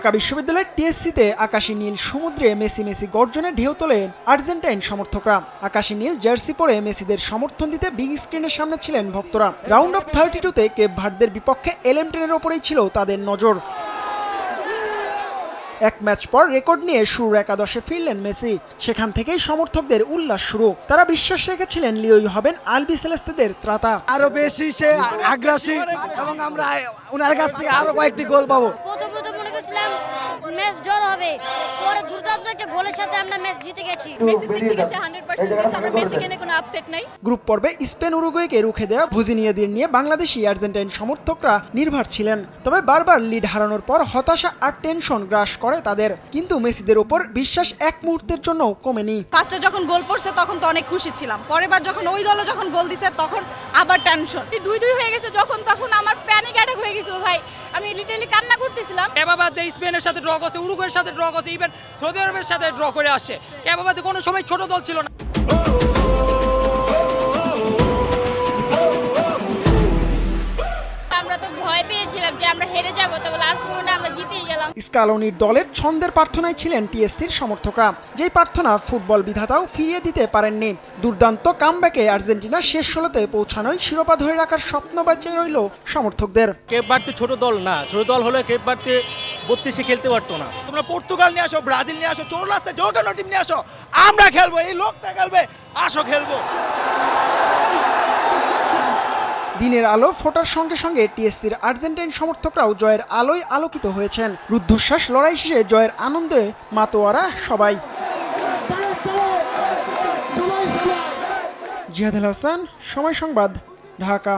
ঢাকা বিশ্ববিদ্যালয়ের টিএসসিতে আকাশী নীল সমুদ্রে মেসি মেসি গর্জনে ঢেউ তোলেন আর্জেন্টাইন সমর্থকরা। আকাশী নীল জার্সি পরে মেসিদের সমর্থন দিতে বিগ স্ক্রিনের সামনে ছিলেন ভক্তরা। রাউন্ড অফ 32-তে কেপ ভার্দের বিপক্ষে এলএম10-এর ওপরেই ছিল তাদের নজর। এক ম্যাচ পর রেকর্ড নিয়ে শুরুর একাদশে ফিরলেন মেসি। সেখান থেকেই সমর্থকদের উল্লাস শুরু। তারা বিশ্বাস রেখেছিলেন লিওই হবেন আলবি সেলেস্তেদের ত্রাতা। আরো বেশি সে আগ্রাসী এবং আমরা ওনার কাছ থেকে আরো কয়েকটি গোল পাবো। প্রথমত মনে করছিলাম ম্যাচ ড্র হবে, পরে দুর্দান্ত একটা গোলের সাথে আমরা ম্যাচ জিতে গেছি। মেসির দিক থেকে সে 100% দিয়েছে, আমরা মেসিকে নিয়ে কোনো আপসেট নাই। গ্রুপ পর্বে স্পেন উরুগুয়েকে রুখে দেওয়া ভুজিনিয়াদের নিয়ে বাংলাদেশি আর্জেন্টাইন সমর্থকরা নির্ভর ছিলেন। তবে বারবার লিড হারানোর পর হতাশা আর টেনশন গ্রাস করে তাদের। কিন্তু মেসিদের উপর বিশ্বাস এক মুহূর্তের জন্য কমেনি। ফার্স্টে যখন গোল পড়ছে তখন তো অনেক খুশি ছিলাম, পরের বার যখন ওই দলে যখন গোল দিছে তখন আবার টেনশন। 2-2 হয়ে গেছে যখন, তখন আমার প্যানিক অ্যাটাক হয়ে গেছিল ভাই, আমি লিটারালি কান্না করতেছিলাম। ক্যাবাবাদে স্পেনের সাথে ড্র করছে, উরুগুয়ের সাথে ড্র করছে, ইভেন সৌদি আরবের সাথে ড্র করে আসছে। ক্যাবাবাদে কোনো সময় ছোট দল ছিল না। আমরা তো ভয় পেয়েছিলাম যে আমরা হেরে যাবো, তবে লাস্ট মোমেন্টে আমরা জিতেই গেলাম। স্কালোনির দলের ছন্দের প্রার্থনায় ছিলেন টিএসসির সমর্থকরা, যেই প্রার্থনা ফুটবল বিধাতাও ফিরিয়ে দিতে পারেননি। দুর্দান্ত কামব্যাকে আর্জেন্টিনা শেষ 16তে পৌঁছানোয় শিরোপা ধরে রাখার স্বপ্ন বেঁচে রইল সমর্থকদের। কেপ ভার্দে ছোট দল না, ছোট দল হলে কেপ ভার্দে 32-এ খেলতে পারতো না। তোমরা পর্তুগাল নিয়ে আসো, ব্রাজিল নিয়ে আসো, চোর লাস্টে যে কোনো টিম নিয়ে আসো, আমরা খেলবো, এই লোকটা খেলবে, আসো খেলবো। দিনের আলো ফোটার সঙ্গে সঙ্গে টিএসসির আর্জেন্টাইন সমর্থকরাও জয়ের আলোয় আলোকিত হয়েছেন। রুদ্ধশ্বাস লড়াই শেষে জয়ের আনন্দে মাতোয়ারা সবাই। জিহাদ আল হাসান, সময় সংবাদ, ঢাকা।